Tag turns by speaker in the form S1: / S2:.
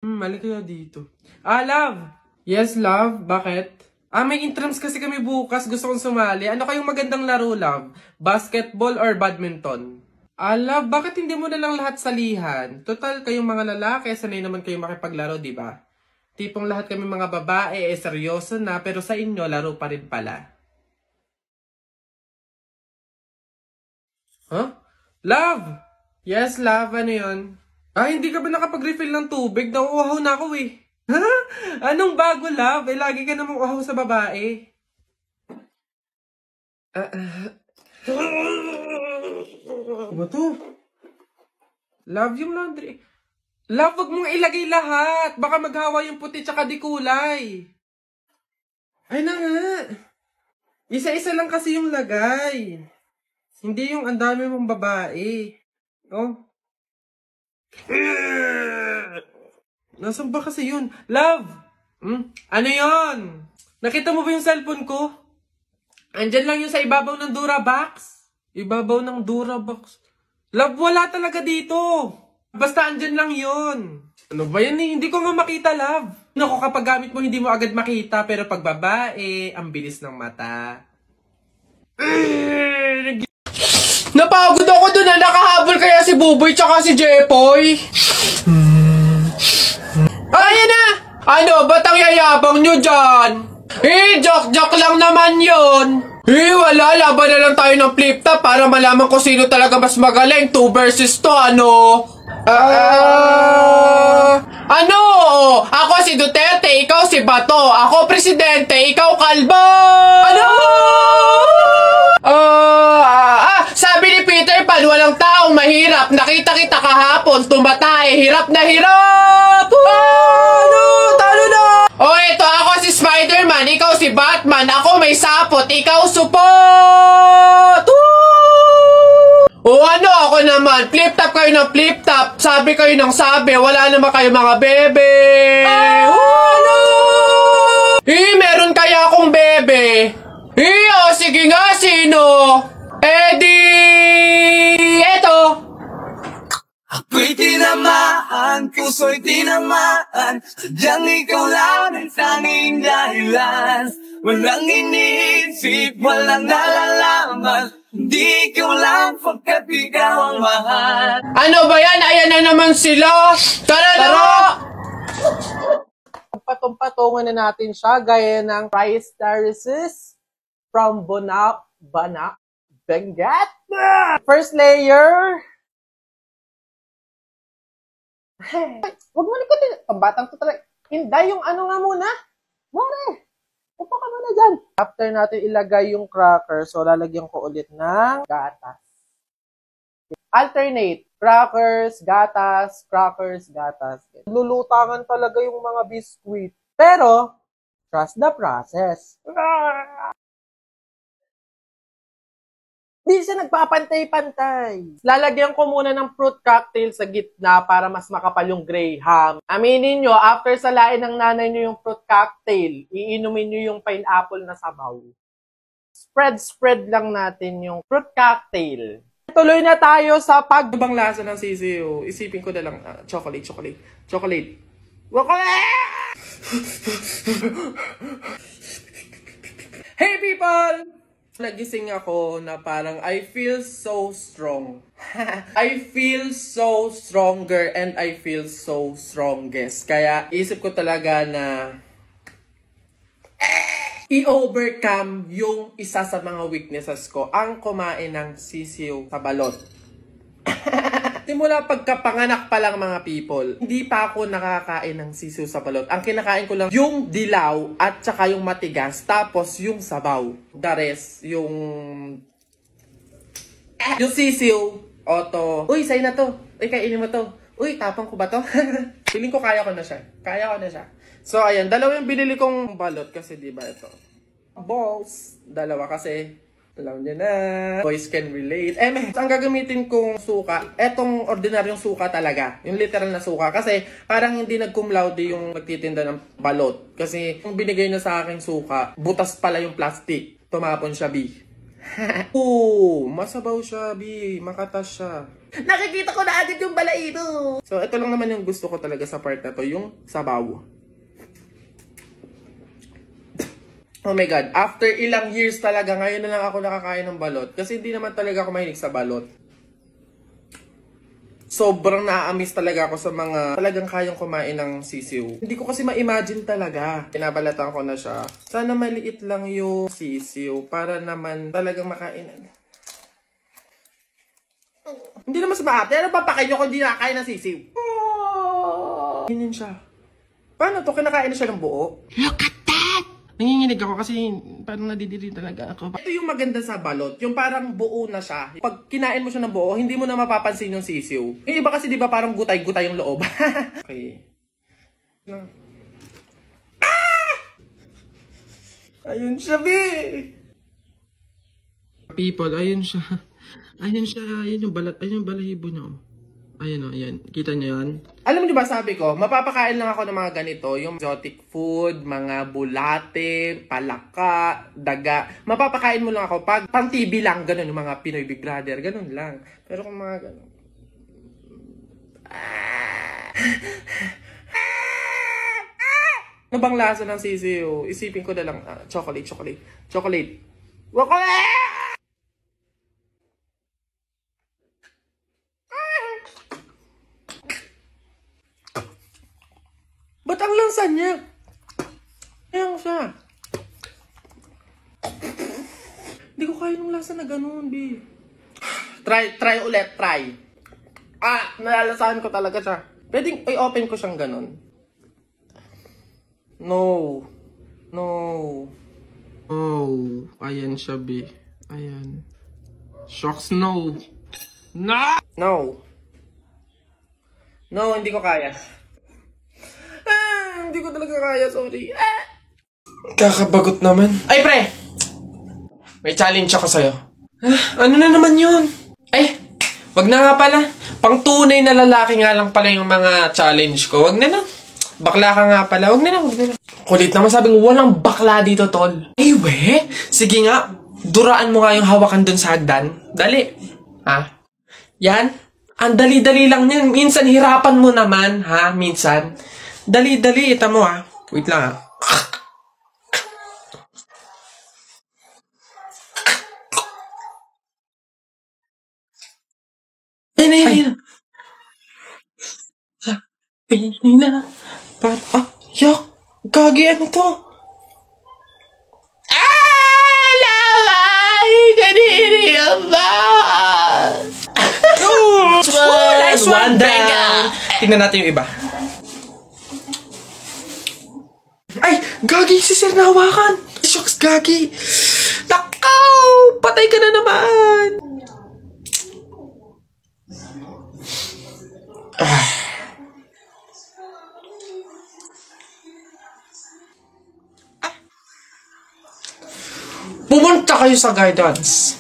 S1: Mali kaya dito. Love! Yes, love? Bakit? May intrams kasi kami bukas. Gusto kong sumali. Ano kayong magandang laro, love? Basketball or badminton? Love, bakit hindi mo na lang lahat salihan? Total, kayong mga lalaki, sanay naman kayong makipaglaro, di ba? Tipong lahat kami mga babae, seryoso na, pero sa inyo, laro pa rin pala. Huh? Love! Yes, love, ano yun? Hindi ka ba nakapag-refill ng tubig? Nauuhaw na ako eh. Anong bago, love? Lagi ka namang uhaw sa babae. Ano to? Love, yung laundry. Love, wag mong ilagay lahat. Baka maghawa yung puti tsaka di kulay. Ay na nga. Isa-isa lang kasi yung lagay. Hindi yung ang dami mong babae. Oh. Nasaan ba kasi yun? Love! Ano yun? Nakita mo ba yung cellphone ko? Andyan lang yun sa ibabaw ng Durabox. Ibabaw ng Durabox. Love, wala talaga dito. Basta andyan lang yun. Ano ba yan eh? Hindi ko nga makita, love. Naku, kapag gamit mo, hindi mo agad makita. Pero pag babae, ang bilis ng mata. Napagod ako dun na nakahabol kaya si Buboy tsaka si Jepoy. Ayan na! Ano, ba't ang yayabang nyo dyan? Joke-joke lang naman yun. Wala, laban na lang tayo ng flip-top para malaman kung sino talaga mas magaling. 2 versus 2, ano? Ano? Ako si Duterte, ikaw si Bato. Ako presidente, ikaw kalbo! Ano? Sabi ni Peter Pan, walang taong mahirap. Nakita kita kahapon, tumatay, hirap na hirap! Ano? Talo na! Ito ako si Spider-Man, ikaw si Batman. Ako may sapot, ikaw supot! Ano ako naman? Flip-top kayo ng flip-top. Sabi kayo ng sabi, wala naman kayo mga bebe. Ano? Meron kaya akong bebe? Sige nga, sino? Eto.
S2: Ako'y tinamaan, puso'y tinamaan. Sadyang ikaw lang ang tanging dahilan. Walang iniisip, walang nalalaman. Hindi ikaw lang pagkat ikaw ang mahal.
S1: Ano ba yan? Ayan na naman sila. Tara! Patung-patungan na natin siya gaya ng rice terraces from Banak, Benguet. First layer. Huwag mo likutin. Pambatang to talaga. Hinday yung ano nga muna. Mare. Upo ka muna dyan. After natin ilagay yung cracker, so lalagyan ko ulit ng gatas. Alternate. Crackers, gatas, crackers, gatas. Lulutangan talaga yung mga biscuit. Pero, trust the process. Hindi siya nagpapantay-pantay. Lalagyan ko muna ng fruit cocktail sa gitna para mas makapal yung graham. Aminin nyo, after salain ng nanay nyo yung fruit cocktail, iinumin nyo yung pineapple na sabaw. Spread lang natin yung fruit cocktail. Tuloy na tayo sa pagbang lasa ng sisiyo. Isipin ko na lang, chocolate. Hey people! Nagising ako na parang I feel so strong. I feel so stronger and I feel so strongest. Kaya isip ko talaga na i-overcome yung isa sa mga weaknesses ko, ang kumain ng sisiw sa balot. Simula pagkapanganak pa lang mga people, hindi pa ako nakakain ng sisiw sa balot. Ang kinakain ko lang yung dilaw at saka yung matigas, tapos yung sabaw. The rest, yung sisiw, oto. Uy, sa'yo na to. Uy, kainin mo to. Uy, tapang ko ba to? Feeling ko kaya ko na siya. So, ayan. Dalawa yung binili kong balot kasi diba ito. Balls. Dalawa kasi. Alam niyo na. Boys can relate. Ang gagamitin kong suka, etong ordinaryong suka talaga. Yung literal na suka. Kasi parang hindi nag-cum laude yung nagtitinda ng balot. Kasi yung binigay na sa akin suka, butas pala yung plastic. Tumapon siya, B. Masabaw siya, B. Makatas siya. Nakikita ko na agad yung balahibo. So, ito lang naman yung gusto ko talaga sa part na to, yung sabaw. Oh my God, after ilang years talaga, ngayon na lang ako nakakain ng balot. Kasi hindi naman talaga ako mahilig sa balot. Sobrang naaamis talaga ako sa mga talagang kayang kumain ng sisiw. Hindi ko kasi ma-imagine talaga. Pinabalatan ko na siya. Sana maliit lang yung sisiw para naman talagang makain. Hindi naman sa maate. Ano papakain nyo kung hindi nakakain ng sisiw? Hinin siya. Paano to? Kinakain na siya ng buo? Look at that! Nanginginig ako kasi parang nadidiri talaga ako. Ito yung maganda sa balot. Yung parang buo na siya. Pag kinain mo siya ng buo, hindi mo na mapapansin yung sisiw. Yung iba kasi di ba parang gutay-gutay yung loob. Okay. Ayun siya, be! People, ayun siya. Ayun siya. Ayun yung balat. Ayun yung balahibo niya. Ayan o, ayan. Kita niyo yan? Alam niyo ba, sabi ko, mapapakain lang ako ng mga ganito, yung exotic food, mga bulate, palaka, daga. Mapapakain mo lang ako pag pang TV lang, ganun, yung mga Pinoy Big Brother, ganun lang. Pero kung mga ganun... Ano bang lasa ng sisiyo? Isipin ko na lang, chocolate. Chocolate! Ba't ang lansa niya? Ayan siya. Hindi ko kaya ng lasa na ganun, B. Try ulit. Nalalasahan ko talaga siya. Pwedeng i-open ko siyang ganun. No. Oh, ayan siya, B. Ayan. Shocks, no. No, hindi ko kaya. Hindi ko talaga kaya, sorry. Kakabagot naman. Ay, pre! May challenge ako sa'yo. Ano na naman yun? Ay, wag na nga pala. Pang tunay na lalaki nga lang pala yung mga challenge ko. Wag na lang. Bakla ka nga pala. Wag na lang. Kulit naman, sabing walang bakla dito, tol. Ay, we? Sige nga, duraan mo nga yung hawakan dun sa hagdan. Dali. Ha? Yan? Ang dali-dali lang yan. Minsan hirapan mo naman, ha? Minsan. Dali-dali, ita mo ha. Wait lang ha. Ayun. Sabi na. Yak. Gagi, ano to? Kadiri ba? One down. Tingnan natin yung iba. Ay! Gagi! Si Sir nahawakan! Shocks, Gagi! Takaw! Patay ka na naman! Pumunta kayo sa guidance.